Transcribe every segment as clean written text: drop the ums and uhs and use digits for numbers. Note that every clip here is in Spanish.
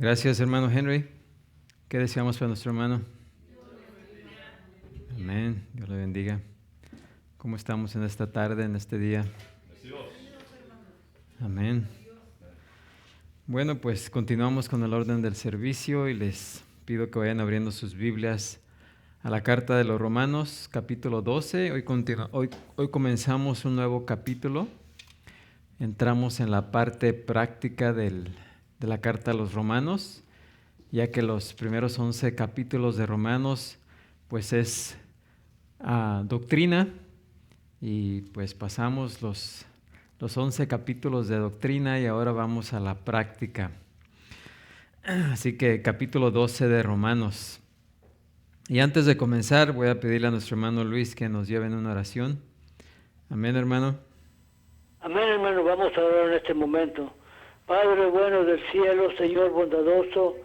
Gracias, hermano Henry. ¿Qué deseamos para nuestro hermano? Amén. Dios le bendiga. ¿Cómo estamos en esta tarde, en este día? Amén. Bueno, pues continuamos con el orden del servicio y les pido que vayan abriendo sus Biblias a la carta de los Romanos, capítulo 12. Hoy comenzamos un nuevo capítulo. Entramos en la parte práctica de la carta a los Romanos, ya que los primeros 11 capítulos de Romanos pues es doctrina, y pues pasamos los 11 capítulos de doctrina y ahora vamos a la práctica. Así que capítulo 12 de Romanos. Y antes de comenzar voy a pedirle a nuestro hermano Luis que nos lleve en una oración. Amén, hermano. Amén, hermano. Vamos a orar en este momento. Padre bueno del cielo, Señor bondadoso,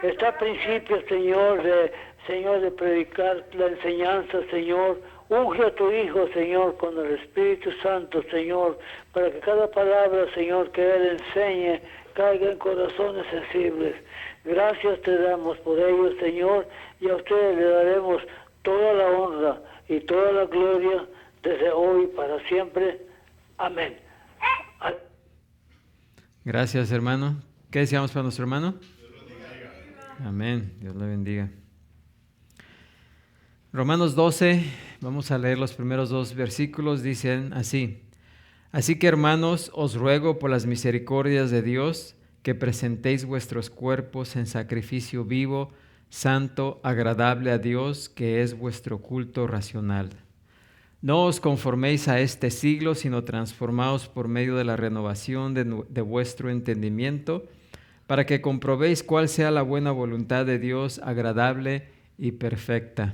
está a principio, Señor, de predicar la enseñanza, Señor. Unge a tu Hijo, Señor, con el Espíritu Santo, Señor, para que cada palabra, Señor, que Él enseñe, caiga en corazones sensibles. Gracias te damos por ello, Señor, y a ustedes le daremos toda la honra y toda la gloria desde hoy para siempre. Amén. Gracias, hermano. ¿Qué deseamos para nuestro hermano? Amén. Dios le bendiga. Romanos 12, vamos a leer los primeros 2 versículos, dicen así: Así que, hermanos, os ruego por las misericordias de Dios que presentéis vuestros cuerpos en sacrificio vivo, santo, agradable a Dios, que es vuestro culto racional. No os conforméis a este siglo, sino transformaos por medio de la renovación de vuestro entendimiento, para que comprobéis cuál sea la buena voluntad de Dios, agradable y perfecta.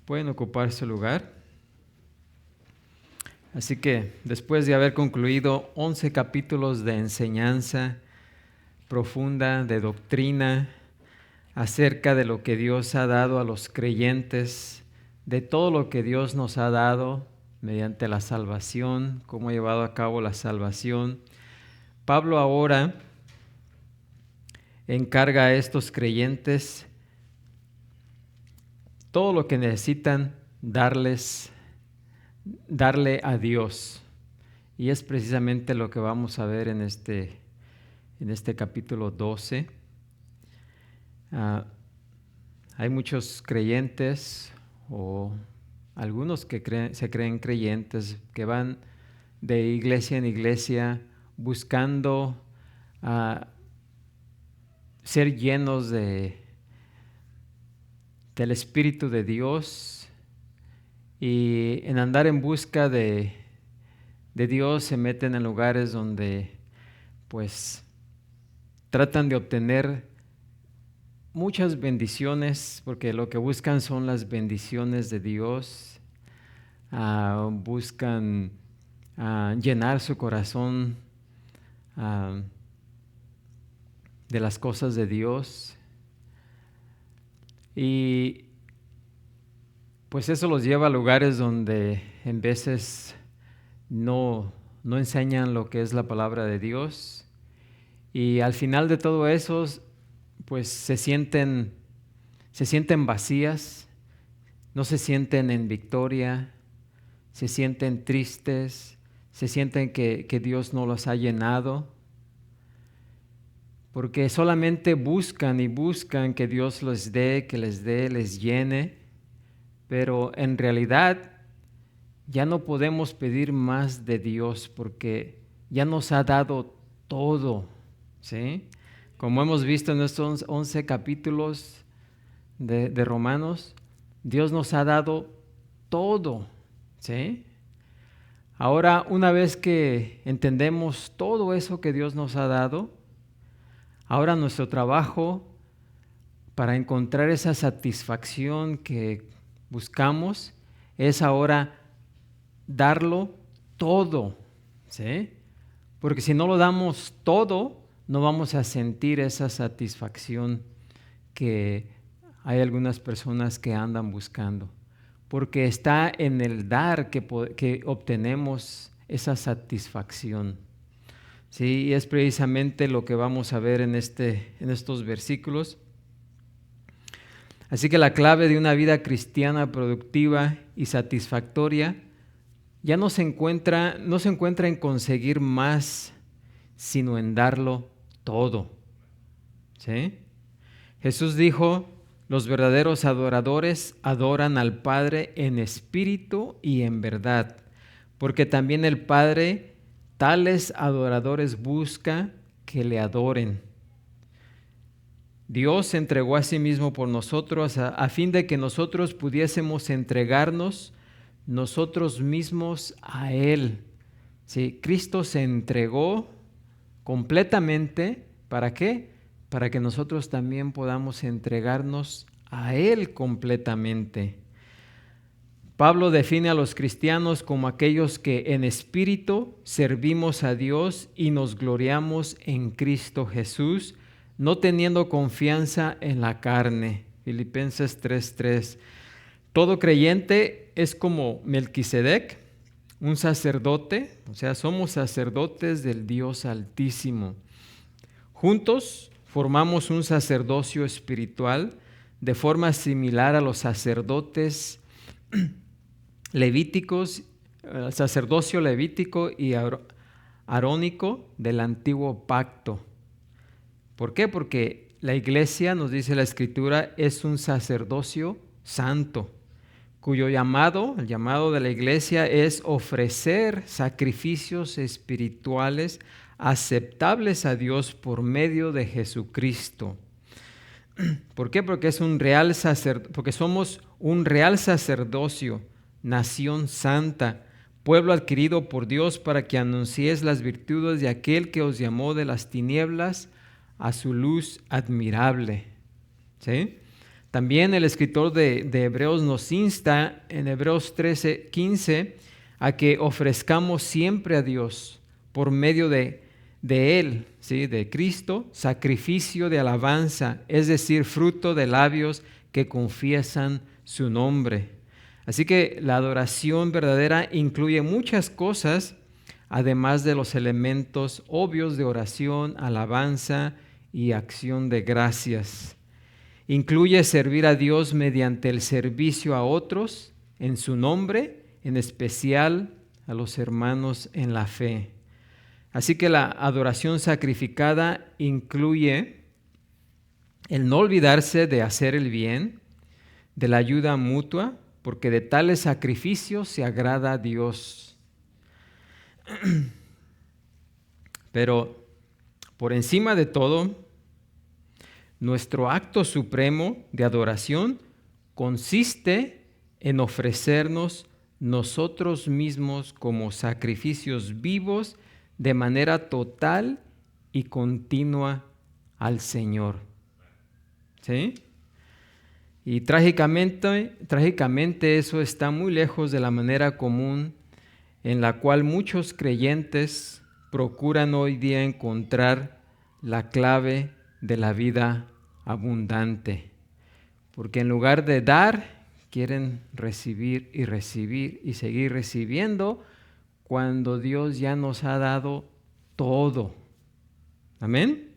Pueden ocupar su lugar. Así que después de haber concluido 11 capítulos de enseñanza profunda, de doctrina, acerca de lo que Dios ha dado a los creyentes, de todo lo que Dios nos ha dado mediante la salvación, cómo ha llevado a cabo la salvación, Pablo ahora encarga a estos creyentes todo lo que necesitan darle a Dios. Y es precisamente lo que vamos a ver en este capítulo 12. Hay muchos creyentes, o algunos que se creen creyentes, que van de iglesia en iglesia buscando ser llenos del Espíritu de Dios, y en andar en busca de Dios se meten en lugares donde pues tratan de obtener muchas bendiciones, porque lo que buscan son las bendiciones de Dios. Buscan llenar su corazón de las cosas de Dios, y pues eso los lleva a lugares donde en veces no enseñan lo que es la palabra de Dios, y al final de todo eso pues se sienten vacías, no se sienten en victoria, se sienten tristes, se sienten que Dios no los ha llenado, porque solamente buscan y buscan que Dios les llene, pero en realidad ya no podemos pedir más de Dios porque ya nos ha dado todo, ¿sí? Como hemos visto en estos 11 capítulos de Romanos, Dios nos ha dado todo, ¿sí? Ahora, una vez que entendemos todo eso que Dios nos ha dado, ahora nuestro trabajo para encontrar esa satisfacción que buscamos es ahora darlo todo, ¿sí? Porque si no lo damos todo, no vamos a sentir esa satisfacción que hay algunas personas que andan buscando, porque está en el dar que obtenemos esa satisfacción, Sí, y es precisamente lo que vamos a ver en estos versículos. Así que la clave de una vida cristiana productiva y satisfactoria ya no se encuentra en conseguir más, sino en darlo todo. ¿Sí? Jesús dijo: los verdaderos adoradores adoran al Padre en espíritu y en verdad, porque también el Padre tales adoradores busca que le adoren. Dios se entregó a sí mismo por nosotros a fin de que nosotros pudiésemos entregarnos nosotros mismos a Él. Sí, Cristo se entregó completamente. ¿Para qué? Para que nosotros también podamos entregarnos a Él completamente. Pablo define a los cristianos como aquellos que en espíritu servimos a Dios y nos gloriamos en Cristo Jesús, no teniendo confianza en la carne. Filipenses 3:3. Todo creyente es como Melquisedec, un sacerdote, o sea, somos sacerdotes del Dios Altísimo. Juntos formamos un sacerdocio espiritual de forma similar a los sacerdotes levíticos, el sacerdocio levítico y arónico del antiguo pacto. ¿Por qué? Porque la iglesia, nos dice la Escritura, es un sacerdocio santo, cuyo el llamado de la iglesia es ofrecer sacrificios espirituales aceptables a Dios por medio de Jesucristo. ¿Por qué? Porque porque somos un real sacerdocio, nación santa, pueblo adquirido por Dios para que anunciéis las virtudes de aquel que os llamó de las tinieblas a su luz admirable. ¿Sí? También el escritor de Hebreos nos insta en Hebreos 13:15 a que ofrezcamos siempre a Dios por medio de Él, ¿sí? De Cristo, sacrificio de alabanza, es decir, fruto de labios que confiesan su nombre. Así que la adoración verdadera incluye muchas cosas, además de los elementos obvios de oración, alabanza y acción de gracias. Incluye servir a Dios mediante el servicio a otros en su nombre, en especial a los hermanos en la fe. Así que la adoración sacrificada incluye el no olvidarse de hacer el bien, de la ayuda mutua, porque de tales sacrificios se agrada a Dios. Pero por encima de todo, nuestro acto supremo de adoración consiste en ofrecernos nosotros mismos como sacrificios vivos de manera total y continua al Señor. ¿Sí? Y trágicamente eso está muy lejos de la manera común en la cual muchos creyentes procuran hoy día encontrar la clave de la vida abundante. Porque en lugar de dar, quieren recibir y seguir recibiendo cuando Dios ya nos ha dado todo. ¿Amén?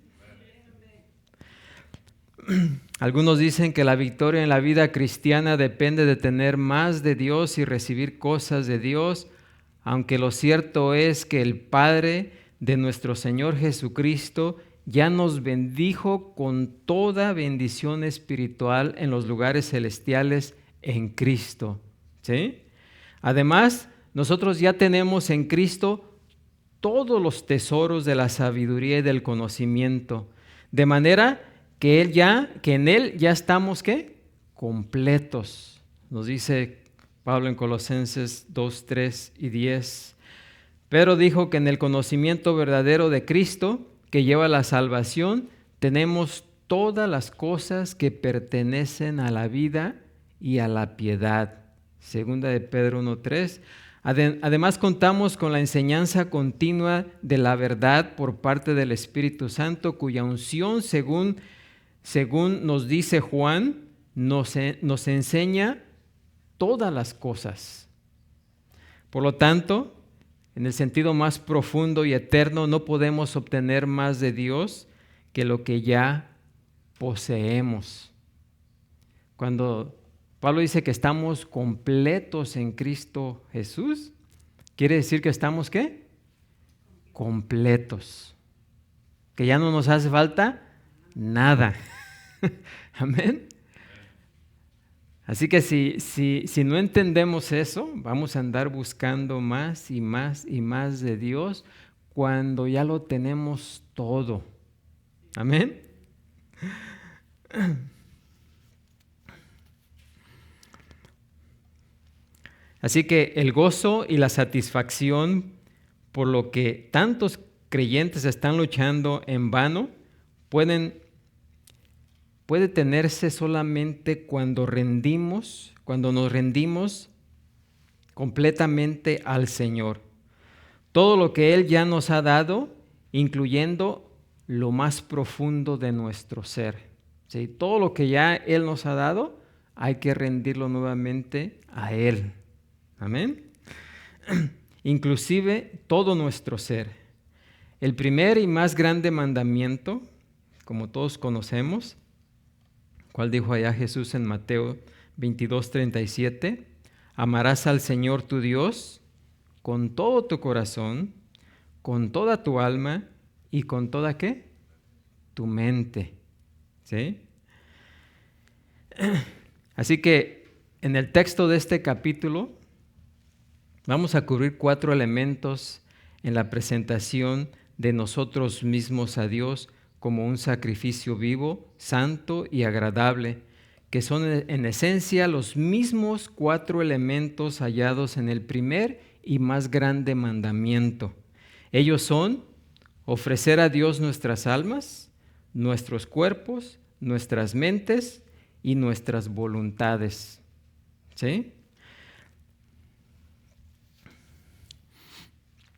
Algunos dicen que la victoria en la vida cristiana depende de tener más de Dios y recibir cosas de Dios, aunque lo cierto es que el Padre de nuestro Señor Jesucristo ya nos bendijo con toda bendición espiritual en los lugares celestiales en Cristo. ¿Sí? Además, nosotros ya tenemos en Cristo todos los tesoros de la sabiduría y del conocimiento, de manera que en Él ya estamos, ¿qué? Completos. Nos dice Pablo en Colosenses 2, 3 y 10. Pero dijo que en el conocimiento verdadero de Cristo, que lleva la salvación, tenemos todas las cosas que pertenecen a la vida y a la piedad. Segunda de Pedro 1:3. Además contamos con la enseñanza continua de la verdad por parte del Espíritu Santo, cuya unción, según nos dice Juan, nos enseña todas las cosas. Por lo tanto, en el sentido más profundo y eterno, no podemos obtener más de Dios que lo que ya poseemos. Cuando Pablo dice que estamos completos en Cristo Jesús, quiere decir que estamos ¿qué? Completos. Que ya no nos hace falta nada. Amén. Así que si no entendemos eso, vamos a andar buscando más y más y más de Dios cuando ya lo tenemos todo. Amén. Así que el gozo y la satisfacción por lo que tantos creyentes están luchando en vano puede tenerse solamente cuando nos rendimos completamente al Señor. Todo lo que Él ya nos ha dado, incluyendo lo más profundo de nuestro ser. ¿Sí? Todo lo que ya Él nos ha dado, hay que rendirlo nuevamente a Él. Amén. Inclusive todo nuestro ser. El primer y más grande mandamiento, como todos conocemos, ¿cuál dijo allá Jesús en Mateo 22:37? Amarás al Señor tu Dios con todo tu corazón, con toda tu alma y con toda ¿qué? Tu mente. ¿Sí? Así que en el texto de este capítulo vamos a cubrir 4 elementos en la presentación de nosotros mismos a Dios como un sacrificio vivo, santo y agradable, que son en esencia los mismos 4 elementos hallados en el primer y más grande mandamiento. Ellos son ofrecer a Dios nuestras almas, nuestros cuerpos, nuestras mentes y nuestras voluntades. ¿Sí?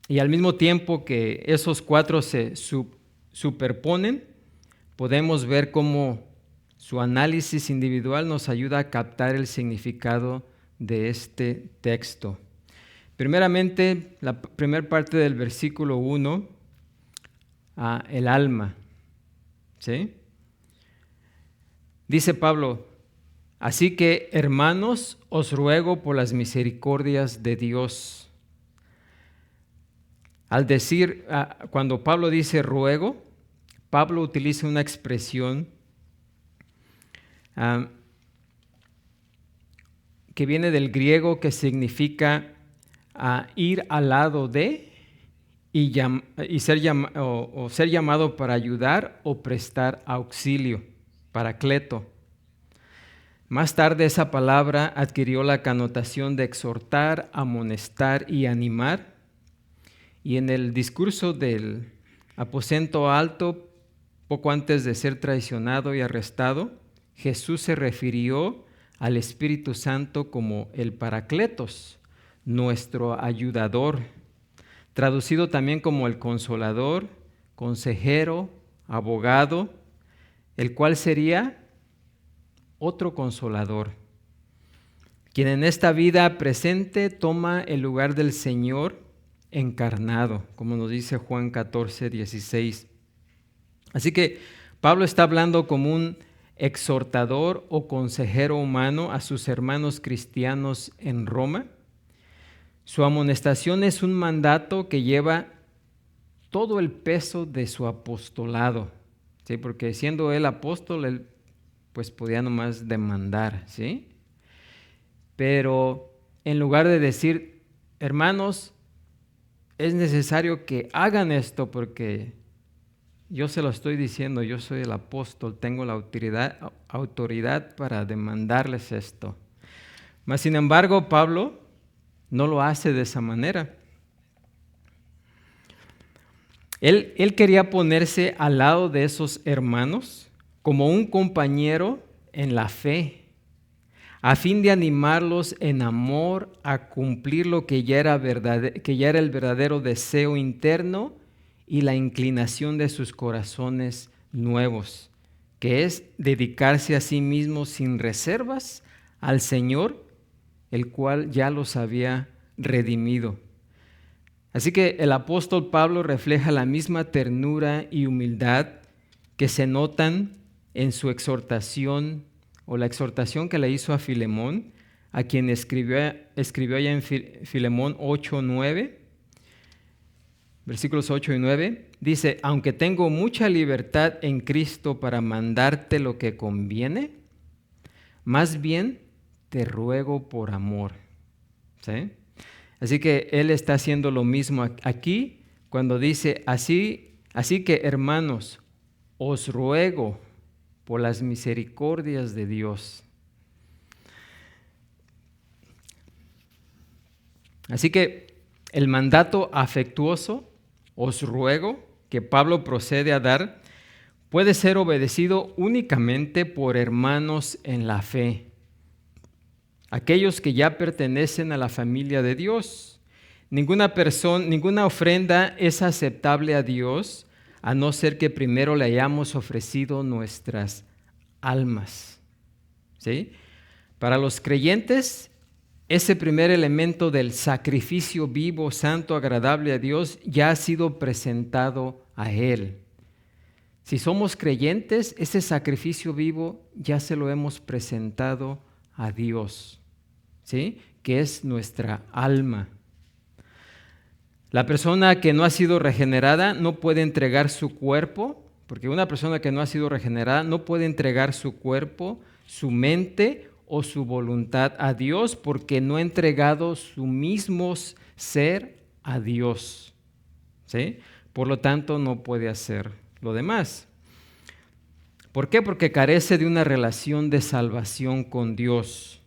Y al mismo tiempo que esos 4 se superponen, podemos ver cómo su análisis individual nos ayuda a captar el significado de este texto. Primeramente, la primera parte del versículo 1, el alma. ¿Sí? Dice Pablo, así que hermanos, os ruego por las misericordias de Dios. Al decir, cuando Pablo dice ruego, Pablo utiliza una expresión que viene del griego que significa ir al lado de y ser llamado para ayudar o prestar auxilio, paracleto. Más tarde esa palabra adquirió la connotación de exhortar, amonestar y animar. Y en el discurso del aposento alto, poco antes de ser traicionado y arrestado, Jesús se refirió al Espíritu Santo como el Paracletos, nuestro ayudador, traducido también como el Consolador, consejero, abogado, el cual sería otro consolador, quien en esta vida presente toma el lugar del Señor encarnado, como nos dice Juan 14:16. Así que Pablo está hablando como un exhortador o consejero humano a sus hermanos cristianos en Roma. Su amonestación es un mandato que lleva todo el peso de su apostolado, ¿sí? Porque siendo él apóstol, él pues podía nomás demandar, ¿sí? Pero en lugar de decir, hermanos, es necesario que hagan esto porque yo se lo estoy diciendo, yo soy el apóstol, tengo la autoridad para demandarles esto. Mas, sin embargo, Pablo no lo hace de esa manera. Él quería ponerse al lado de esos hermanos como un compañero en la fe, a fin de animarlos en amor a cumplir lo que ya era el verdadero deseo interno y la inclinación de sus corazones nuevos, que es dedicarse a sí mismos sin reservas al Señor, el cual ya los había redimido. Así que el apóstol Pablo refleja la misma ternura y humildad que se notan en su exhortación o la exhortación que le hizo a Filemón, a quien escribió allá en Filemón 8:9, versículos 8 y 9, dice: aunque tengo mucha libertad en Cristo para mandarte lo que conviene, más bien te ruego por amor. ¿Sí? Así que él está haciendo lo mismo aquí cuando dice: así que, hermanos, os ruego por las misericordias de Dios. Así que el mandato afectuoso, os ruego, que Pablo procede a dar, puede ser obedecido únicamente por hermanos en la fe, aquellos que ya pertenecen a la familia de Dios. Ninguna ofrenda es aceptable a Dios a no ser que primero le hayamos ofrecido nuestras almas. ¿Sí? Para los creyentes, ese primer elemento del sacrificio vivo, santo, agradable a Dios ya ha sido presentado a Él. Si somos creyentes, ese sacrificio vivo ya se lo hemos presentado a Dios, ¿sí? Que es nuestra alma. La persona que no ha sido regenerada no puede entregar su cuerpo, porque una persona que no ha sido regenerada no puede entregar su cuerpo, su mente o su voluntad a Dios, porque no ha entregado su mismo ser a Dios, ¿sí? Por lo tanto, no puede hacer lo demás. ¿Por qué? Porque carece de una relación de salvación con Dios.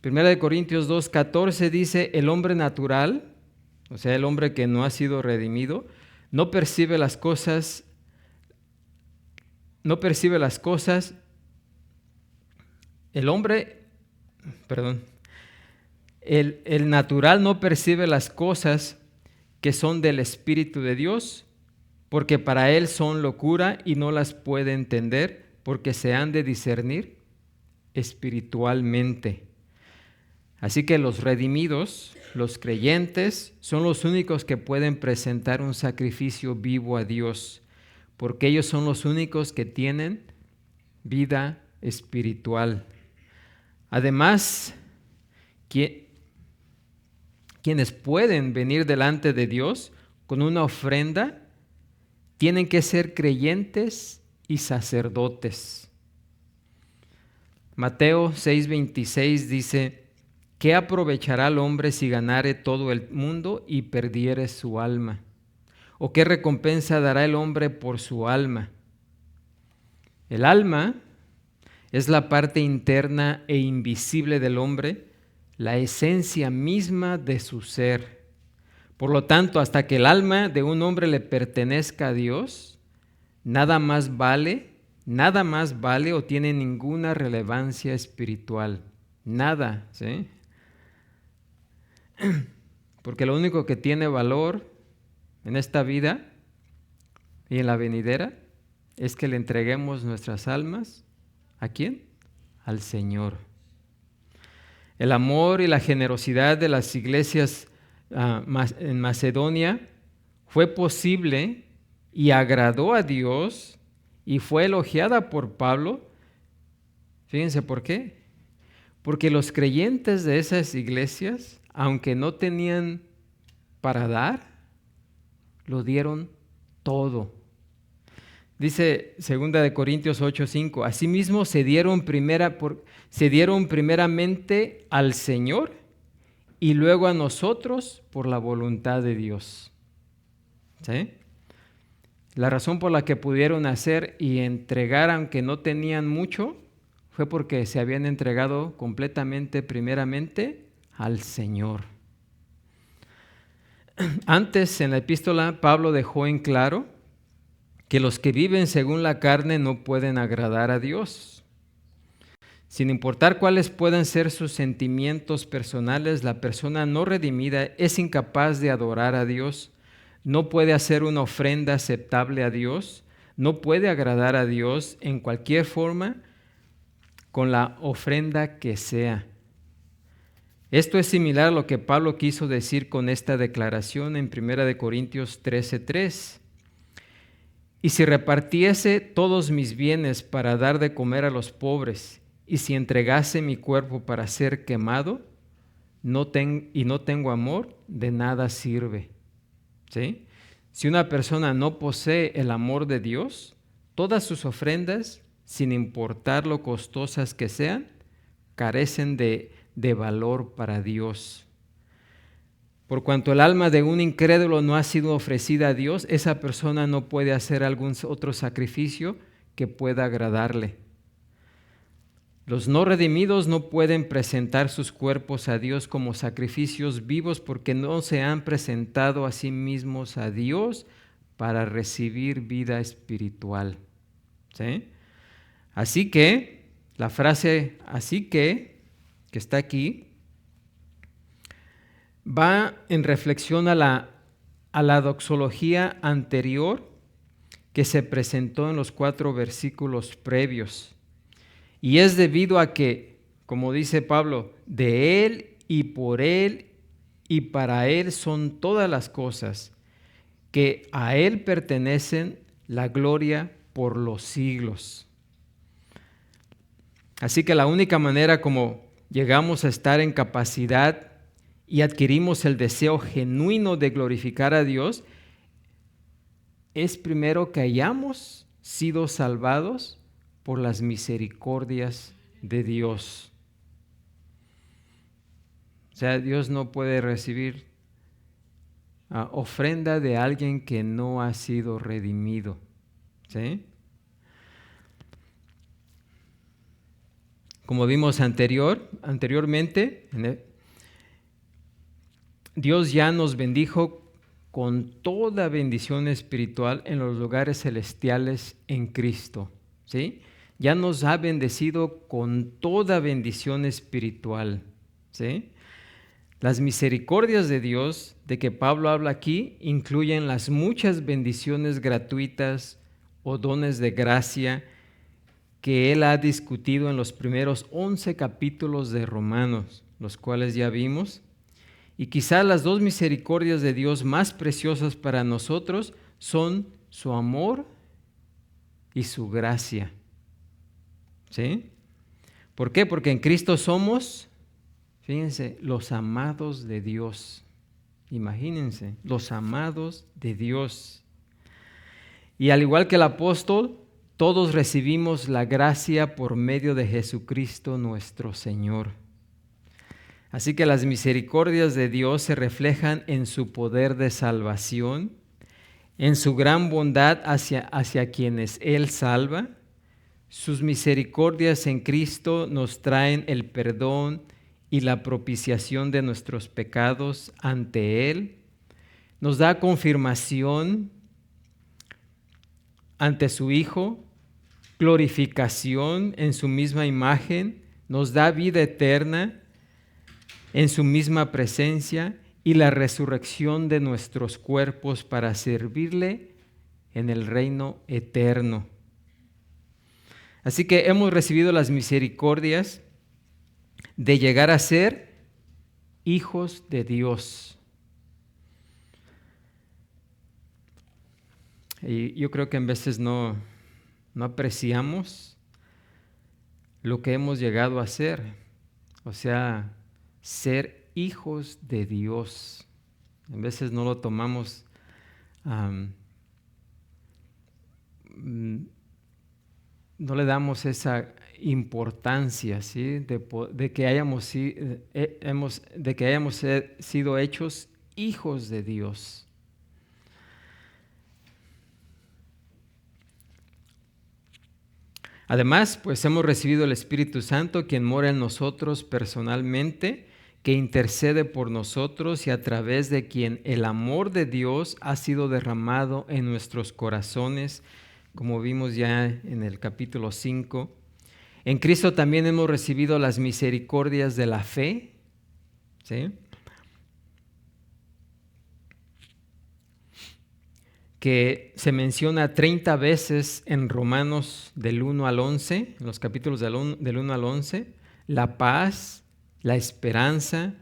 1 Corintios 2:14 dice: el hombre natural, o sea, el hombre que no ha sido redimido, no percibe las cosas. El natural no percibe las cosas que son del Espíritu de Dios, porque para él son locura y no las puede entender, porque se han de discernir espiritualmente. Así que los redimidos, los creyentes, son los únicos que pueden presentar un sacrificio vivo a Dios, porque ellos son los únicos que tienen vida espiritual. Además, quienes pueden venir delante de Dios con una ofrenda tienen que ser creyentes y sacerdotes. Mateo 6:26 dice: ¿qué aprovechará el hombre si ganare todo el mundo y perdiere su alma? ¿O qué recompensa dará el hombre por su alma? El alma es la parte interna e invisible del hombre, la esencia misma de su ser. Por lo tanto, hasta que el alma de un hombre le pertenezca a Dios, nada más vale o tiene ninguna relevancia espiritual. Nada, ¿sí? Porque lo único que tiene valor en esta vida y en la venidera es que le entreguemos nuestras almas. ¿A quién? Al Señor. El amor y la generosidad de las iglesias en Macedonia fue posible y agradó a Dios y fue elogiada por Pablo. Fíjense por qué. Porque los creyentes de esas iglesias, aunque no tenían para dar, lo dieron todo. Dice 2 Corintios 8:5, asimismo se dieron primeramente al Señor y luego a nosotros por la voluntad de Dios. ¿Sí? La razón por la que pudieron hacer y entregar, aunque no tenían mucho, fue porque se habían entregado completamente primeramente al Señor. Antes, en la epístola, Pablo dejó en claro que los que viven según la carne no pueden agradar a Dios. Sin importar cuáles puedan ser sus sentimientos personales, la persona no redimida es incapaz de adorar a Dios, no puede hacer una ofrenda aceptable a Dios, no puede agradar a Dios en cualquier forma con la ofrenda que sea. Esto es similar a lo que Pablo quiso decir con esta declaración en 1 Corintios 13:3. Y si repartiese todos mis bienes para dar de comer a los pobres, y si entregase mi cuerpo para ser quemado, y no tengo amor, de nada sirve. ¿Sí? Si una persona no posee el amor de Dios, todas sus ofrendas, sin importar lo costosas que sean, carecen de valor para Dios. Por cuanto el alma de un incrédulo no ha sido ofrecida a Dios, esa persona no puede hacer algún otro sacrificio que pueda agradarle. Los no redimidos no pueden presentar sus cuerpos a Dios como sacrificios vivos porque no se han presentado a sí mismos a Dios para recibir vida espiritual. ¿Sí? Así que, la frase "así que está aquí, va en reflexión a la doxología anterior que se presentó en los 4 versículos previos. Y es debido a que, como dice Pablo, de Él y por Él y para Él son todas las cosas, que a Él pertenecen la gloria por los siglos. Así que la única manera como llegamos a estar en capacidad y adquirimos el deseo genuino de glorificar a Dios es primero que hayamos sido salvados por las misericordias de Dios. O sea, Dios no puede recibir ofrenda de alguien que no ha sido redimido. ¿Sí? Como vimos anteriormente, Dios ya nos bendijo con toda bendición espiritual en los lugares celestiales en Cristo. ¿Sí? Ya nos ha bendecido con toda bendición espiritual. ¿Sí? Las misericordias de Dios, de que Pablo habla aquí, incluyen las muchas bendiciones gratuitas o dones de gracia que él ha discutido en los primeros 11 capítulos de Romanos, los cuales ya vimos. Y quizás las 2 misericordias de Dios más preciosas para nosotros son su amor y su gracia. ¿Sí? ¿Por qué? Porque en Cristo somos, fíjense, los amados de Dios. Imagínense, los amados de Dios. Y al igual que el apóstol, todos recibimos la gracia por medio de Jesucristo nuestro Señor. Así que las misericordias de Dios se reflejan en su poder de salvación, en su gran bondad hacia quienes Él salva. Sus misericordias en Cristo nos traen el perdón y la propiciación de nuestros pecados ante Él. Nos da confirmación ante su Hijo, glorificación en su misma imagen, nos da vida eterna en su misma presencia y la resurrección de nuestros cuerpos para servirle en el reino eterno. Así que hemos recibido las misericordias de llegar a ser hijos de Dios. Y yo creo que en veces no apreciamos lo que hemos llegado a ser, o sea, ser hijos de Dios. En veces no lo tomamos, no le damos esa importancia, ¿sí? de que hayamos sido hechos hijos de Dios. Además, pues hemos recibido el Espíritu Santo, quien mora en nosotros personalmente, que intercede por nosotros y a través de quien el amor de Dios ha sido derramado en nuestros corazones, como vimos ya en el capítulo 5. En Cristo también hemos recibido las misericordias de la fe, ¿sí? Que se menciona 30 veces en Romanos del 1 al 11, en los capítulos del 1 al 11, la paz, la esperanza.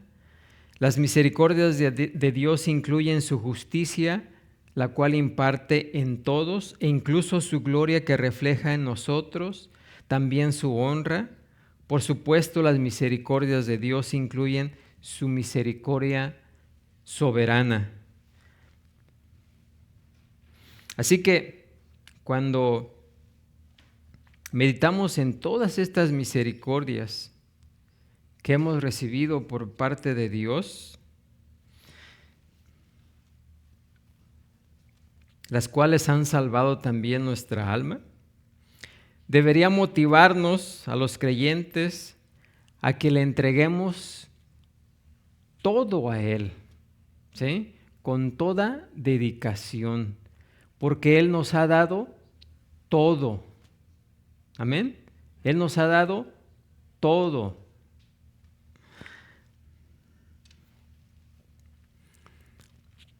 Las misericordias de Dios incluyen su justicia, la cual imparte en todos, e incluso su gloria que refleja en nosotros, también su honra. Por supuesto, las misericordias de Dios incluyen su misericordia soberana. Así que cuando meditamos en todas estas misericordias que hemos recibido por parte de Dios, las cuales han salvado también nuestra alma, debería motivarnos a los creyentes a que le entreguemos todo a Él, ¿sí? Con toda dedicación, porque Él nos ha dado todo. Amén. Él nos ha dado todo.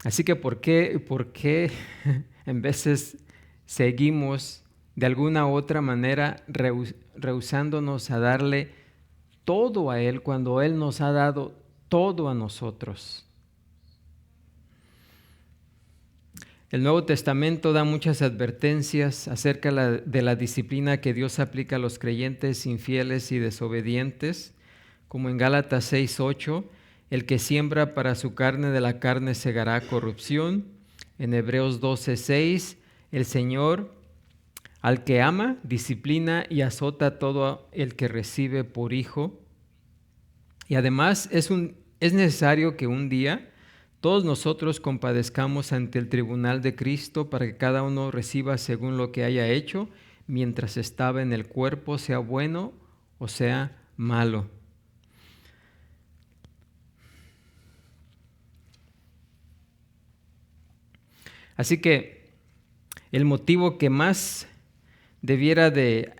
Así que ¿por qué en veces seguimos de alguna u otra manera rehusándonos a darle todo a Él cuando Él nos ha dado todo a nosotros? El Nuevo Testamento da muchas advertencias acerca de la disciplina que Dios aplica a los creyentes infieles y desobedientes, como en Gálatas 6:8, el que siembra para su carne de la carne segará corrupción. En Hebreos 12:6, el Señor al que ama disciplina y azota a todo el que recibe por hijo. Y además es necesario que un día todos nosotros compadezcamos ante el tribunal de Cristo para que cada uno reciba según lo que haya hecho mientras estaba en el cuerpo, sea bueno o sea malo. Así que el motivo que más debiera de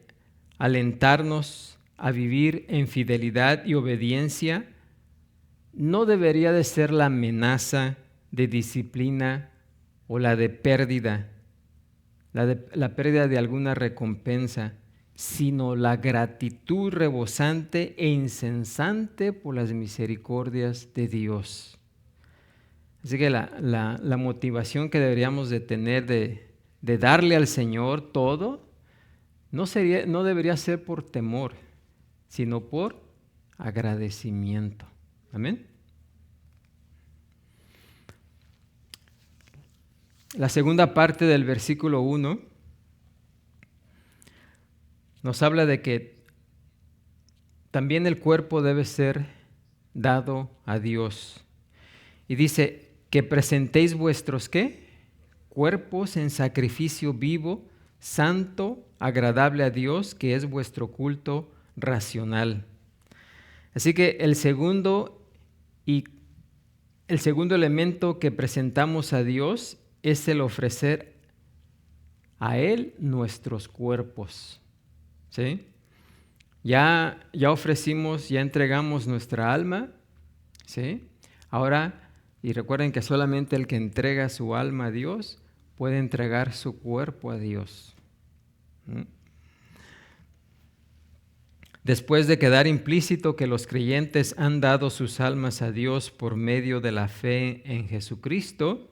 alentarnos a vivir en fidelidad y obediencia no debería de ser la amenaza de disciplina o la de pérdida, la pérdida de alguna recompensa, sino la gratitud rebosante e incesante por las misericordias de Dios. Así que la motivación que deberíamos de tener de darle al Señor todo no debería ser por temor, sino por agradecimiento. Amén. La segunda parte del versículo 1 nos habla de que también el cuerpo debe ser dado a Dios. Y dice que presentéis vuestros ¿qué? Cuerpos en sacrificio vivo, santo, agradable a Dios, que es vuestro culto racional. Así que el segundo elemento que presentamos a Dios es el ofrecer a Él nuestros cuerpos. ¿Sí? Ya ofrecimos, ya entregamos nuestra alma. ¿Sí? Ahora, y recuerden que solamente el que entrega su alma a Dios puede entregar su cuerpo a Dios. Después de quedar implícito que los creyentes han dado sus almas a Dios por medio de la fe en Jesucristo,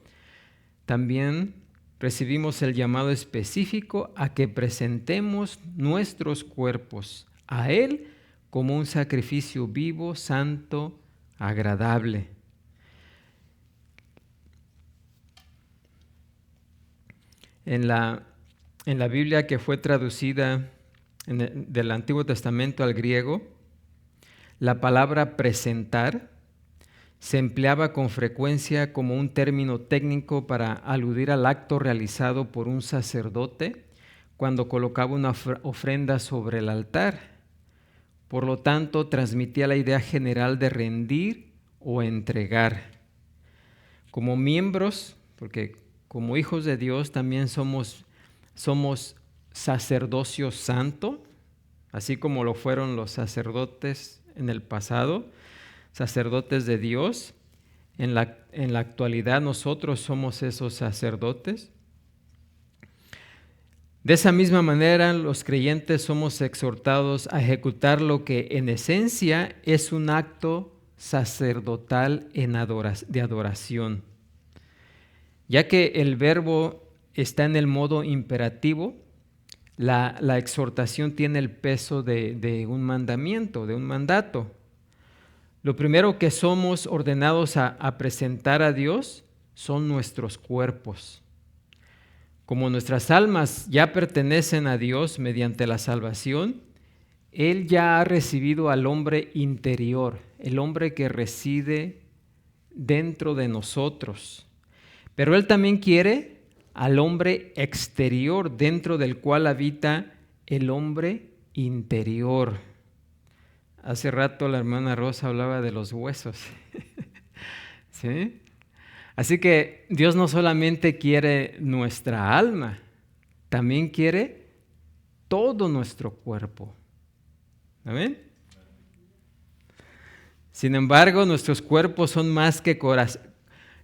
también recibimos el llamado específico a que presentemos nuestros cuerpos a Él como un sacrificio vivo, santo, agradable. En la Biblia que fue traducida del Antiguo Testamento al griego, la palabra presentar se empleaba con frecuencia como un término técnico para aludir al acto realizado por un sacerdote cuando colocaba una ofrenda sobre el altar. Por lo tanto, transmitía la idea general de rendir o entregar. Como miembros, porque como hijos de Dios también somos sacerdocio santo, así como lo fueron los sacerdotes en el pasado, sacerdotes de Dios. En la actualidad nosotros somos esos sacerdotes. De esa misma manera, los creyentes somos exhortados a ejecutar lo que en esencia es un acto sacerdotal de adoración. Ya que el verbo está en el modo imperativo, la exhortación tiene el peso de un mandamiento, de un mandato. Lo primero que somos ordenados a presentar a Dios son nuestros cuerpos. Como nuestras almas ya pertenecen a Dios mediante la salvación, Él ya ha recibido al hombre interior, el hombre que reside dentro de nosotros. Pero Él también quiere al hombre exterior, dentro del cual habita el hombre interior. Hace rato la hermana Rosa hablaba de los huesos. ¿Sí? Así que Dios no solamente quiere nuestra alma, también quiere todo nuestro cuerpo. ¿Amén? Sin embargo, nuestros cuerpos son más que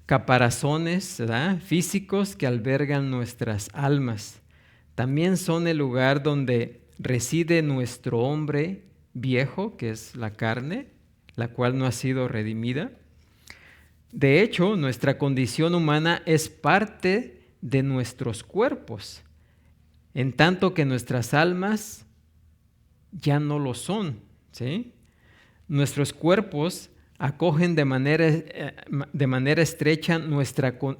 caparazones, ¿verdad?, físicos que albergan nuestras almas. También son el lugar donde reside nuestro hombre viejo, que es la carne, la cual no ha sido redimida. De hecho, nuestra condición humana es parte de nuestros cuerpos, en tanto que nuestras almas ya no lo son, ¿sí? Nuestros cuerpos acogen de manera estrecha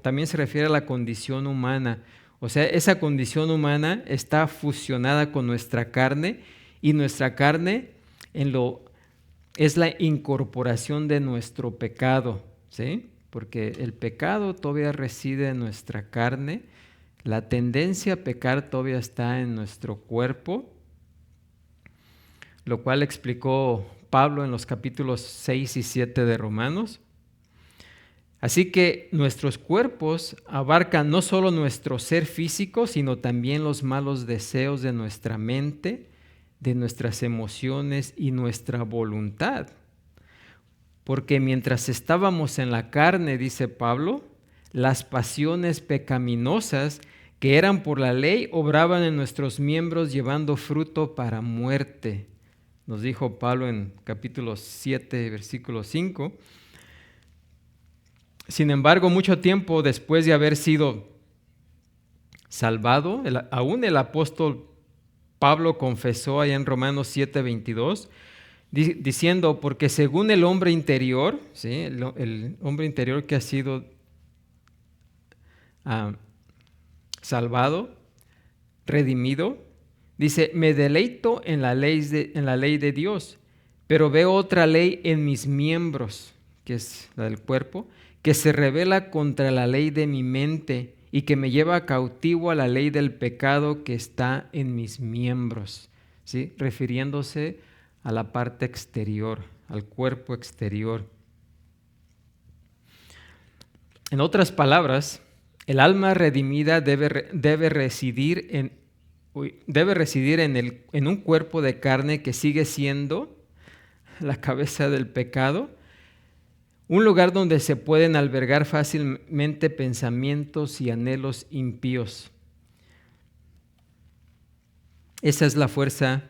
también se refiere a la condición humana. O sea, esa condición humana está fusionada con nuestra carne, y nuestra carne es la incorporación de nuestro pecado, ¿sí? Porque el pecado todavía reside en nuestra carne, la tendencia a pecar todavía está en nuestro cuerpo, lo cual explicó Pablo en los capítulos 6 y 7 de Romanos. Así que nuestros cuerpos abarcan no solo nuestro ser físico, sino también los malos deseos de nuestra mente, de nuestras emociones y nuestra voluntad. Porque mientras estábamos en la carne, dice Pablo, las pasiones pecaminosas que eran por la ley obraban en nuestros miembros llevando fruto para muerte. Nos dijo Pablo en capítulo 7, versículo 5. Sin embargo, mucho tiempo después de haber sido salvado, aún el apóstol Pablo confesó allá en Romanos 7, 22, diciendo, porque según el hombre interior, ¿sí?, el hombre interior que ha sido salvado, redimido, dice, me deleito en la ley de Dios, pero veo otra ley en mis miembros, que es la del cuerpo, que se revela contra la ley de mi mente y que me lleva cautivo a la ley del pecado que está en mis miembros, ¿sí?, refiriéndose a la parte exterior, al cuerpo exterior. En otras palabras, el alma redimida debe residir en un cuerpo de carne que sigue siendo la cabeza del pecado, un lugar donde se pueden albergar fácilmente pensamientos y anhelos impíos. Esa es la fuerza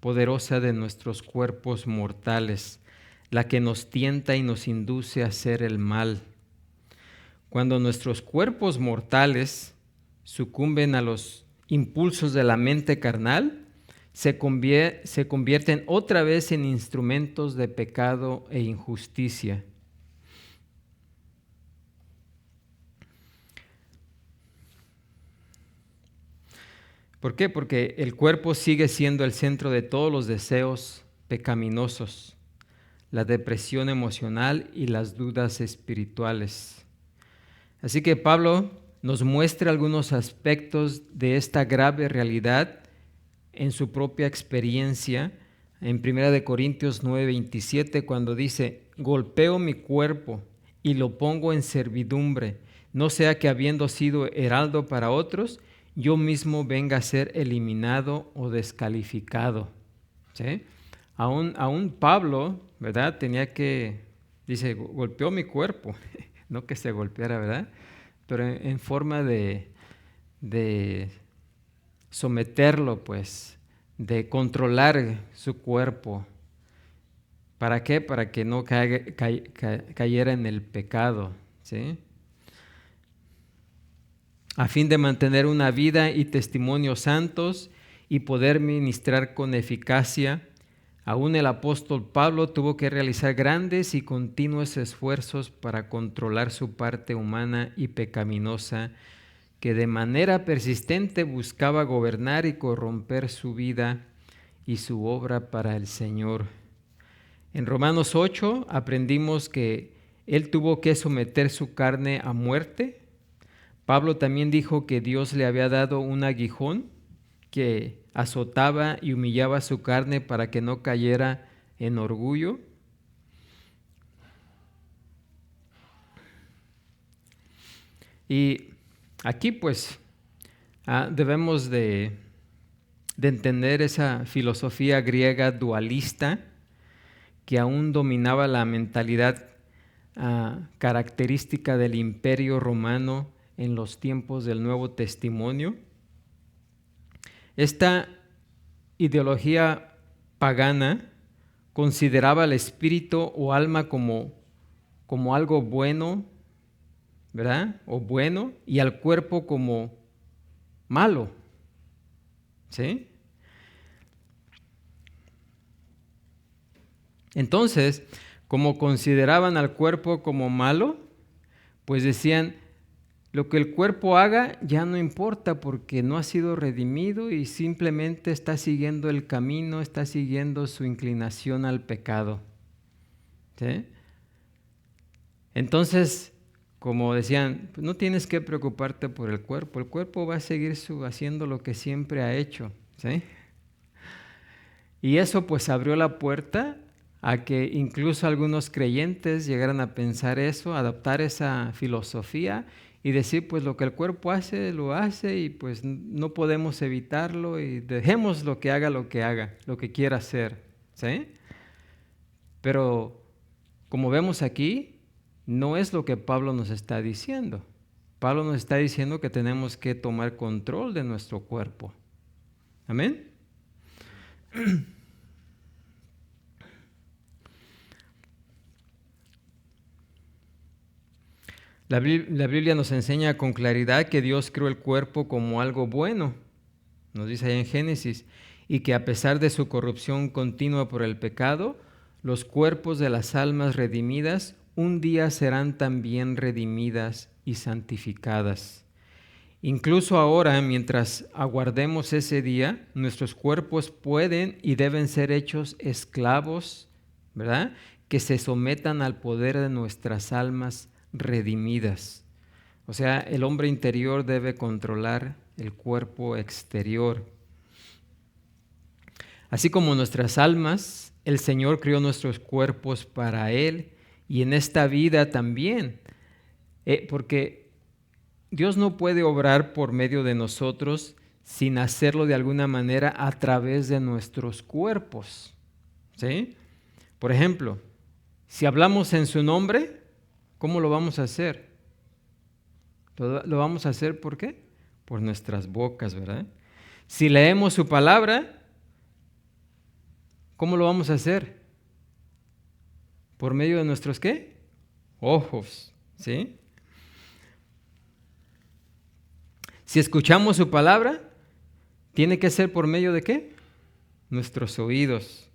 poderosa de nuestros cuerpos mortales, la que nos tienta y nos induce a hacer el mal. Cuando nuestros cuerpos mortales sucumben a los impulsos de la mente carnal, se convierten otra vez en instrumentos de pecado e injusticia. ¿Por qué? Porque el cuerpo sigue siendo el centro de todos los deseos pecaminosos, la depresión emocional y las dudas espirituales. Así que Pablo nos muestra algunos aspectos de esta grave realidad en su propia experiencia en 1 Corintios 9:27, cuando dice, golpeo mi cuerpo y lo pongo en servidumbre, no sea que habiendo sido heraldo para otros, yo mismo venga a ser eliminado o descalificado. ¿Sí? Aún Pablo, ¿verdad?, dice, golpeó mi cuerpo, no que se golpeara, ¿verdad?, pero en forma de someterlo, pues, de controlar su cuerpo. ¿Para qué? Para que no cayera en el pecado, ¿sí? A fin de mantener una vida y testimonios santos y poder ministrar con eficacia. Aún el apóstol Pablo tuvo que realizar grandes y continuos esfuerzos para controlar su parte humana y pecaminosa, que de manera persistente buscaba gobernar y corromper su vida y su obra para el Señor. En Romanos 8 aprendimos que él tuvo que someter su carne a muerte. Pablo también dijo que Dios le había dado un aguijón que azotaba y humillaba su carne para que no cayera en orgullo. Y aquí pues debemos de entender esa filosofía griega dualista que aún dominaba la mentalidad característica del Imperio Romano en los tiempos del Nuevo Testimonio. Esta ideología pagana consideraba el espíritu o alma como algo bueno, ¿verdad? O bueno, y al cuerpo como malo, ¿sí? Entonces, como consideraban al cuerpo como malo, pues decían, lo que el cuerpo haga ya no importa porque no ha sido redimido y simplemente está siguiendo el camino, está siguiendo su inclinación al pecado, ¿sí? Entonces, como decían, no tienes que preocuparte por el cuerpo va a seguir haciendo lo que siempre ha hecho, ¿sí? Y eso pues abrió la puerta a que incluso algunos creyentes llegaran a pensar eso, a adoptar esa filosofía y decir, pues lo que el cuerpo hace, lo hace y pues no podemos evitarlo y dejemos lo que haga, lo que quiera hacer, ¿sí? Pero como vemos aquí, no es lo que Pablo nos está diciendo. Pablo nos está diciendo que tenemos que tomar control de nuestro cuerpo. ¿Amén? La Biblia nos enseña con claridad que Dios creó el cuerpo como algo bueno, nos dice ahí en Génesis, y que a pesar de su corrupción continua por el pecado, los cuerpos de las almas redimidas un día serán también redimidas y santificadas. Incluso ahora, mientras aguardemos ese día, nuestros cuerpos pueden y deben ser hechos esclavos, ¿verdad? Que se sometan al poder de nuestras almas redimidas. O sea, el hombre interior debe controlar el cuerpo exterior. Así como nuestras almas, el Señor creó nuestros cuerpos para Él y en esta vida también, porque Dios no puede obrar por medio de nosotros sin hacerlo de alguna manera a través de nuestros cuerpos, ¿sí? Por ejemplo, si hablamos en su nombre, ¿cómo lo vamos a hacer? Lo vamos a hacer ¿por qué? Por nuestras bocas, ¿verdad? Si leemos su palabra, ¿cómo lo vamos a hacer? ¿Por medio de nuestros qué? Ojos, ¿sí? Si escuchamos su palabra, ¿tiene que ser por medio de qué? Nuestros oídos.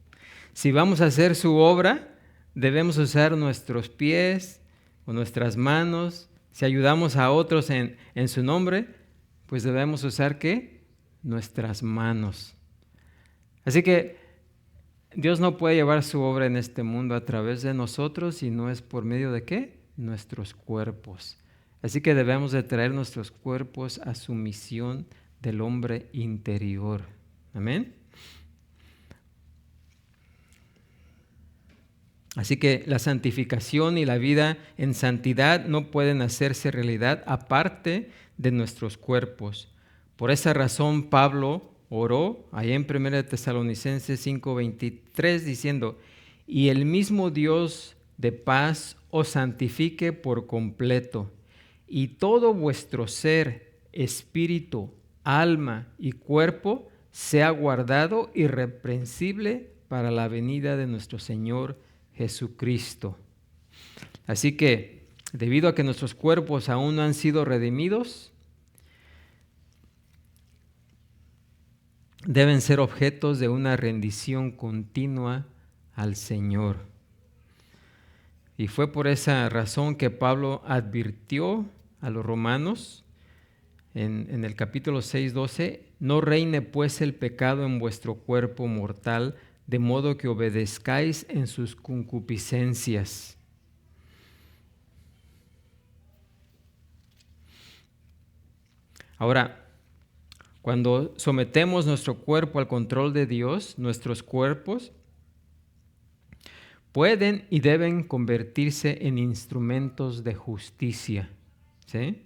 Si vamos a hacer su obra, debemos usar nuestros pies o nuestras manos. Si ayudamos a otros en su nombre, pues debemos usar ¿qué? Nuestras manos. Así que Dios no puede llevar su obra en este mundo a través de nosotros si no es por medio de ¿qué? Nuestros cuerpos. Así que debemos de traer nuestros cuerpos a su misión del hombre interior. Amén. Así que la santificación y la vida en santidad no pueden hacerse realidad aparte de nuestros cuerpos. Por esa razón Pablo oró allá en 1 Tesalonicenses 5:23 diciendo, y el mismo Dios de paz os santifique por completo, y todo vuestro ser, espíritu, alma y cuerpo sea guardado irreprensible para la venida de nuestro Señor Jesucristo. Así que, debido a que nuestros cuerpos aún no han sido redimidos, deben ser objetos de una rendición continua al Señor. Y fue por esa razón que Pablo advirtió a los romanos en el capítulo 6:12, no reine pues el pecado en vuestro cuerpo mortal, de modo que obedezcáis en sus concupiscencias. Ahora, cuando sometemos nuestro cuerpo al control de Dios, nuestros cuerpos pueden y deben convertirse en instrumentos de justicia, ¿sí?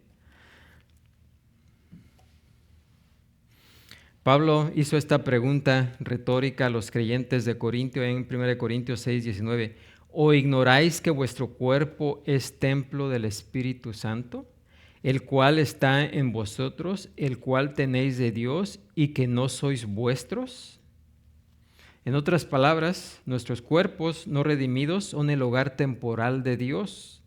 Pablo hizo esta pregunta retórica a los creyentes de Corintio en 1 Corintios 6:19. ¿O ignoráis que vuestro cuerpo es templo del Espíritu Santo, el cual está en vosotros, el cual tenéis de Dios, y que no sois vuestros? En otras palabras, nuestros cuerpos no redimidos son el hogar temporal de Dios.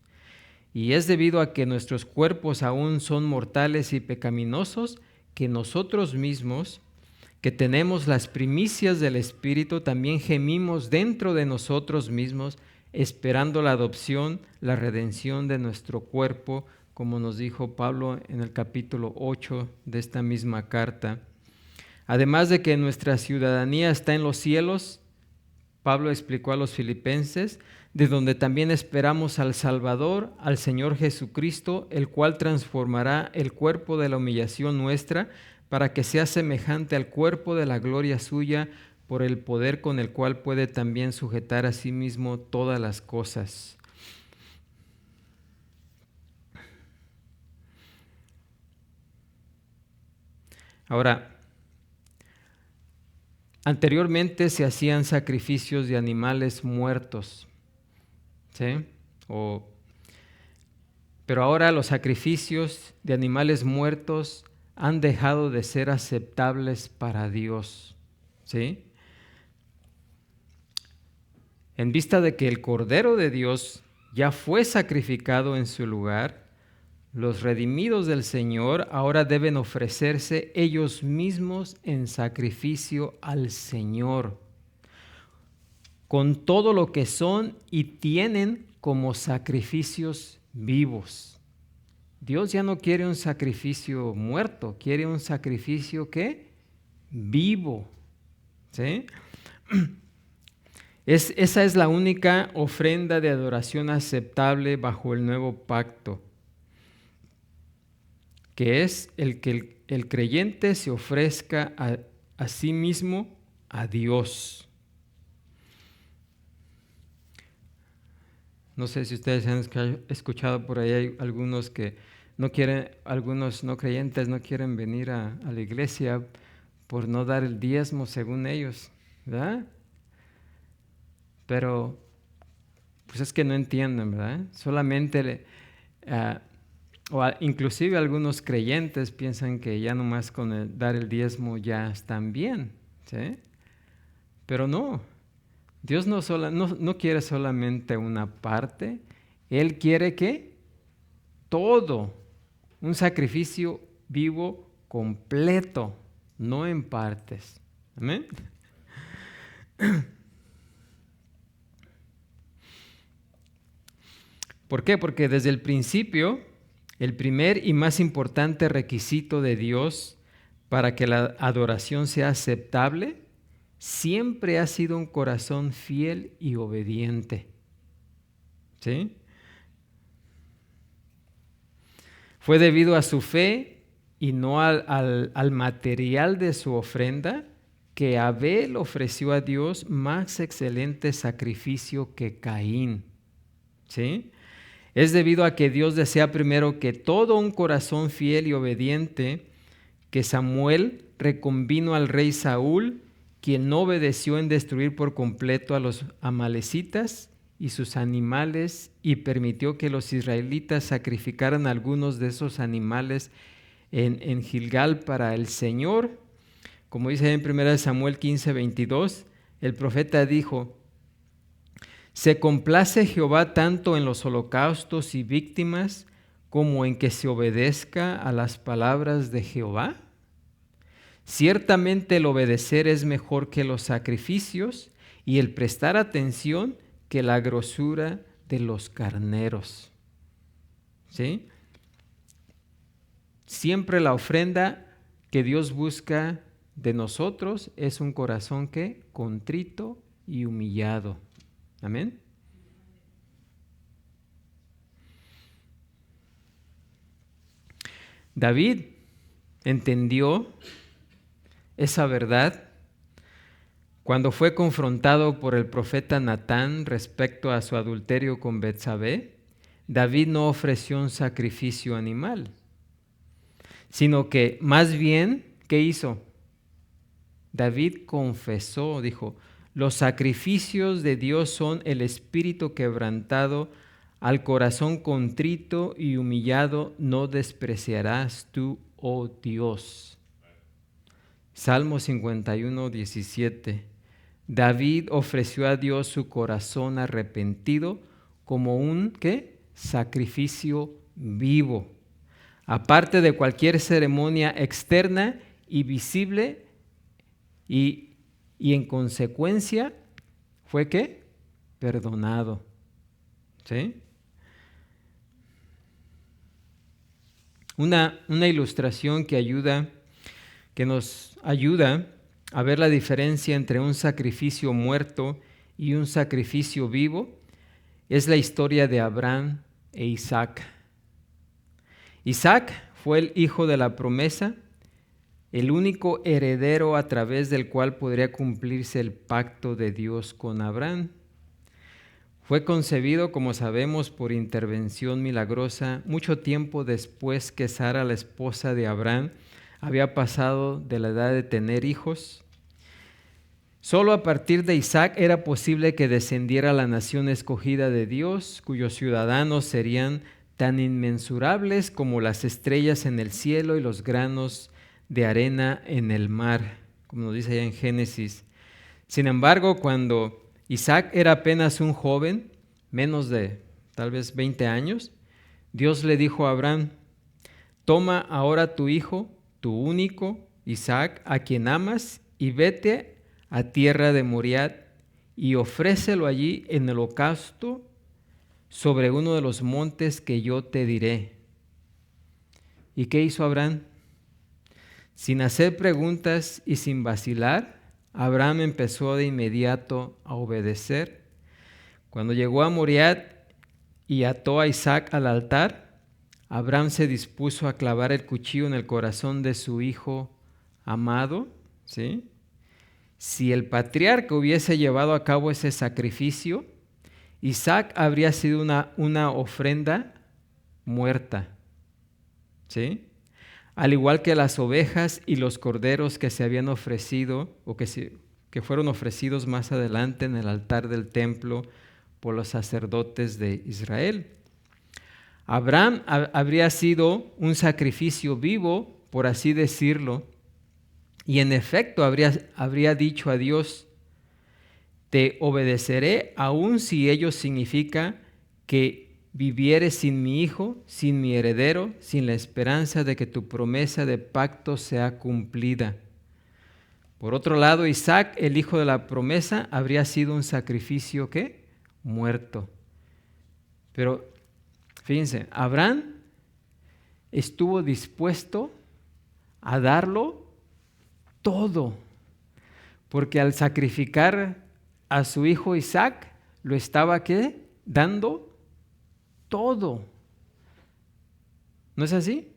Y es debido a que nuestros cuerpos aún son mortales y pecaminosos que nosotros mismos, que tenemos las primicias del Espíritu, también gemimos dentro de nosotros mismos, esperando la adopción, la redención de nuestro cuerpo, como nos dijo Pablo en el capítulo 8 de esta misma carta. Además de que nuestra ciudadanía está en los cielos, Pablo explicó a los filipenses, de donde también esperamos al Salvador, al Señor Jesucristo, el cual transformará el cuerpo de la humillación nuestra para que sea semejante al cuerpo de la gloria suya, por el poder con el cual puede también sujetar a sí mismo todas las cosas. Ahora, anteriormente se hacían sacrificios de animales muertos, ¿sí? Pero ahora los sacrificios de animales muertos han dejado de ser aceptables para Dios, ¿sí? En vista de que el Cordero de Dios ya fue sacrificado en su lugar, los redimidos del Señor ahora deben ofrecerse ellos mismos en sacrificio al Señor, con todo lo que son y tienen como sacrificios vivos. Dios ya no quiere un sacrificio muerto, quiere un sacrificio ¿qué? Vivo, ¿sí? Esa es la única ofrenda de adoración aceptable bajo el nuevo pacto, que es el que el creyente se ofrezca a sí mismo a Dios. No sé si ustedes han escuchado por ahí, hay algunos que no quieren, algunos no creyentes no quieren venir a la iglesia por no dar el diezmo según ellos, ¿verdad? Pero pues es que no entienden, ¿verdad? Solamente inclusive algunos creyentes piensan que ya nomás con dar el diezmo ya están bien, ¿sí? Pero no, Dios no quiere solamente una parte, Él quiere que todo, un sacrificio vivo completo, no en partes. ¿Amén? ¿Por qué? Porque desde el principio, el primer y más importante requisito de Dios para que la adoración sea aceptable siempre ha sido un corazón fiel y obediente. ¿Sí? Fue debido a su fe y no al material de su ofrenda que Abel ofreció a Dios más excelente sacrificio que Caín. ¿Sí? Es debido a que Dios desea primero que todo un corazón fiel y obediente, que Samuel reconvino al rey Saúl, quien no obedeció en destruir por completo a los amalecitas y sus animales, y permitió que los israelitas sacrificaran algunos de esos animales en Gilgal para el Señor. Como dice en 1 Samuel 15:22, el profeta dijo: ¿se complace Jehová tanto en los holocaustos y víctimas como en que se obedezca a las palabras de Jehová? Ciertamente el obedecer es mejor que los sacrificios, y el prestar atención que la grosura de los carneros. ¿Sí? Siempre la ofrenda que Dios busca de nosotros es un corazón que contrito y humillado. Amén. David entendió esa verdad cuando fue confrontado por el profeta Natán respecto a su adulterio con Betsabé. David no ofreció un sacrificio animal, sino que más bien, ¿qué hizo? David confesó, dijo: los sacrificios de Dios son el espíritu quebrantado, al corazón contrito y humillado no despreciarás tú, oh Dios. Salmo 51:17. David ofreció a Dios su corazón arrepentido como un ¿qué? Sacrificio vivo, aparte de cualquier ceremonia externa y visible, y en consecuencia fue ¿qué? Perdonado. ¿Sí? Una ilustración que nos ayuda a ver la diferencia entre un sacrificio muerto y un sacrificio vivo es la historia de Abraham e Isaac. Isaac fue el hijo de la promesa, el único heredero a través del cual podría cumplirse el pacto de Dios con Abraham. Fue concebido, como sabemos, por intervención milagrosa mucho tiempo después que Sara, la esposa de Abraham, había pasado de la edad de tener hijos. Solo a partir de Isaac era posible que descendiera la nación escogida de Dios, cuyos ciudadanos serían tan inmensurables como las estrellas en el cielo y los granos de arena en el mar, como nos dice allá en Génesis. Sin embargo, cuando Isaac era apenas un joven, menos de tal vez 20 años, Dios le dijo a Abraham: toma ahora tu hijo, tu único, Isaac, a quien amas, y vete a tierra de Moriah y ofrécelo allí en holocausto sobre uno de los montes que yo te diré. ¿Y qué hizo Abraham? Sin hacer preguntas y sin vacilar, Abraham empezó de inmediato a obedecer. Cuando llegó a Moriah y ató a Isaac al altar, Abraham se dispuso a clavar el cuchillo en el corazón de su hijo amado. ¿Sí? Si el patriarca hubiese llevado a cabo ese sacrificio, Isaac habría sido una ofrenda muerta. ¿Sí? Al igual que las ovejas y los corderos que se habían ofrecido o que fueron ofrecidos más adelante en el altar del templo por los sacerdotes de Israel. Abraham habría sido un sacrificio vivo, por así decirlo, y en efecto habría dicho a Dios: te obedeceré aun si ello significa que vivieres sin mi hijo, sin mi heredero, sin la esperanza de que tu promesa de pacto sea cumplida. Por otro lado, Isaac, el hijo de la promesa, habría sido un sacrificio ¿qué? Muerto. Pero fíjense, Abraham estuvo dispuesto a darlo todo, porque al sacrificar a su hijo Isaac, lo estaba ¿qué? Dando todo. ¿No es así?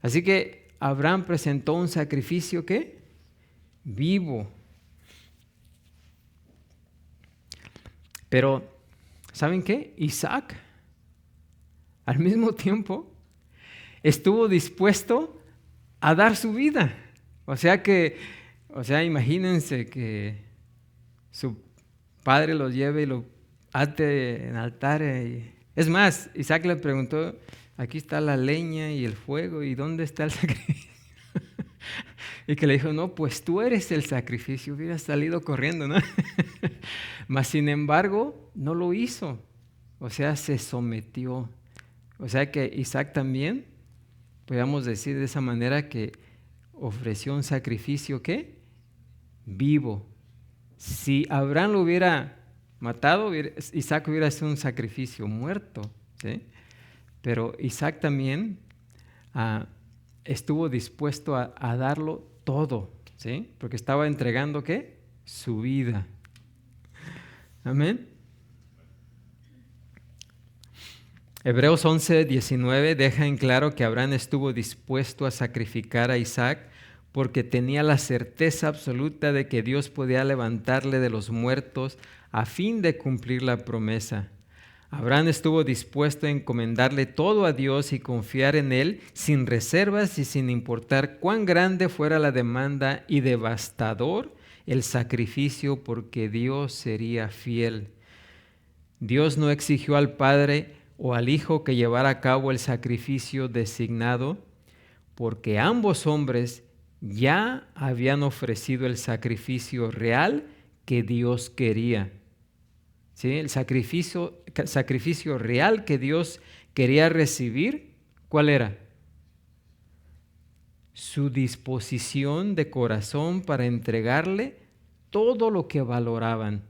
Así que Abraham presentó un sacrificio ¿qué? Vivo. Pero, ¿saben qué? Isaac, al mismo tiempo, estuvo dispuesto a dar su vida. O sea, imagínense que su padre lo lleve y lo ate en altar. Es más, Isaac le preguntó aquí está la leña y el fuego, ¿y dónde está el sacrificio? Y que le dijo, no, pues tú eres el sacrificio, hubiera salido corriendo, ¿no? Mas sin embargo, no lo hizo, o sea, se sometió. O sea que Isaac también, podríamos decir de esa manera, que ofreció un sacrificio, ¿qué? Vivo. Si Abraham lo hubiera matado, Isaac hubiera sido un sacrificio muerto, ¿sí? Pero Isaac también estuvo dispuesto a darlo todo, ¿sí? Porque estaba entregando, ¿qué? Su vida. Amén. Hebreos 11:19 deja en claro que Abraham estuvo dispuesto a sacrificar a Isaac porque tenía la certeza absoluta de que Dios podía levantarle de los muertos a fin de cumplir la promesa. Abraham estuvo dispuesto a encomendarle todo a Dios y confiar en Él sin reservas y sin importar cuán grande fuera la demanda y devastador el sacrificio, porque Dios sería fiel. Dios no exigió al Padre o al Hijo que llevara a cabo el sacrificio designado, porque ambos hombres ya habían ofrecido el sacrificio real que Dios quería. ¿Sí? El sacrificio real que Dios quería recibir, ¿cuál era? Su disposición de corazón para entregarle todo lo que valoraban.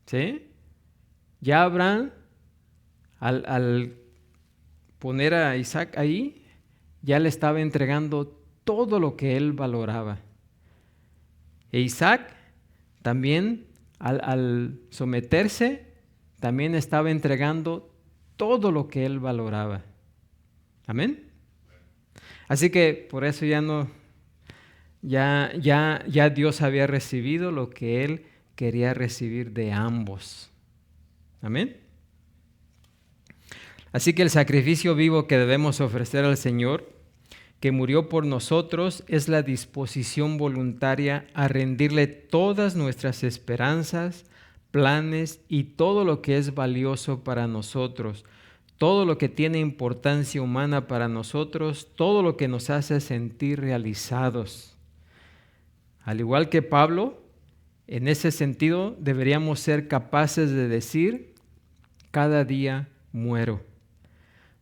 ¿Sí? Ya Abraham, al poner a Isaac ahí, ya le estaba entregando todo lo que él valoraba. E Isaac también, al someterse, también estaba entregando todo lo que él valoraba. Amén. Así que por eso ya Dios había recibido lo que él quería recibir de ambos. Amén. Así que el sacrificio vivo que debemos ofrecer al Señor, que murió por nosotros, es la disposición voluntaria a rendirle todas nuestras esperanzas, planes y todo lo que es valioso para nosotros, todo lo que tiene importancia humana para nosotros, todo lo que nos hace sentir realizados. Al igual que Pablo, en ese sentido deberíamos ser capaces de decir, cada día muero,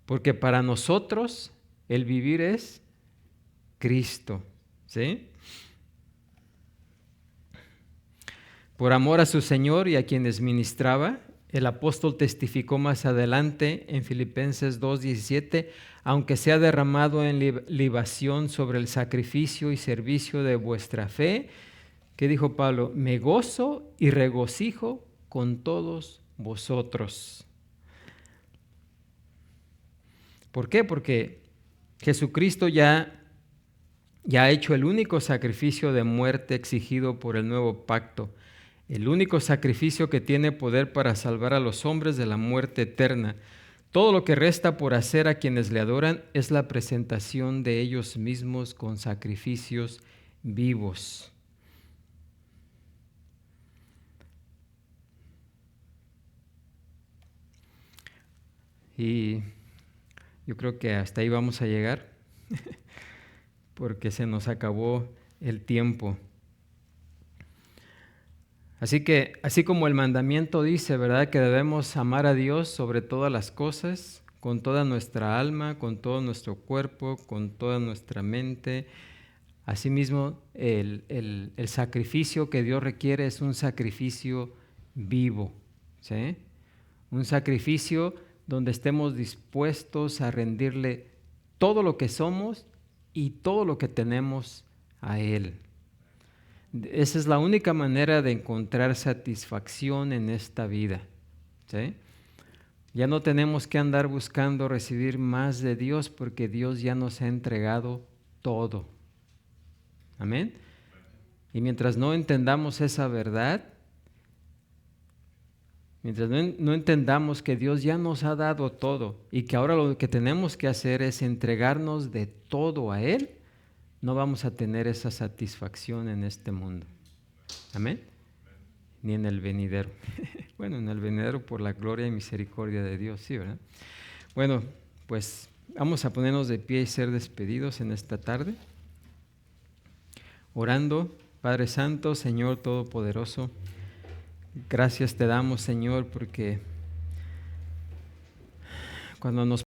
porque para nosotros el vivir es Cristo, ¿sí? Por amor a su Señor y a quienes ministraba, el apóstol testificó más adelante en Filipenses 2:17, aunque sea derramado en libación sobre el sacrificio y servicio de vuestra fe, ¿qué dijo Pablo? Me gozo y regocijo con todos vosotros. ¿Por qué? Porque Jesucristo ya ha hecho el único sacrificio de muerte exigido por el nuevo pacto, el único sacrificio que tiene poder para salvar a los hombres de la muerte eterna. Todo lo que resta por hacer a quienes le adoran es la presentación de ellos mismos con sacrificios vivos. Y yo creo que hasta ahí vamos a llegar, porque se nos acabó el tiempo. Así que, así como el mandamiento dice, ¿verdad?, que debemos amar a Dios sobre todas las cosas, con toda nuestra alma, con todo nuestro cuerpo, con toda nuestra mente. Asimismo, el sacrificio que Dios requiere es un sacrificio vivo, ¿sí? Un sacrificio donde estemos dispuestos a rendirle todo lo que somos y todo lo que tenemos a Él. Esa es la única manera de encontrar satisfacción en esta vida, ¿sí? Ya no tenemos que andar buscando recibir más de Dios, porque Dios ya nos ha entregado todo. Amén. Y mientras no entendamos esa verdad, mientras no entendamos que Dios ya nos ha dado todo y que ahora lo que tenemos que hacer es entregarnos de todo a Él, no vamos a tener esa satisfacción en este mundo. Amén. Ni en el venidero. Bueno, en el venidero por la gloria y misericordia de Dios, sí, ¿verdad? Bueno, pues Vamos a ponernos de pie y ser despedidos en esta tarde, orando. Padre Santo, Señor Todopoderoso, gracias te damos, Señor, porque cuando nos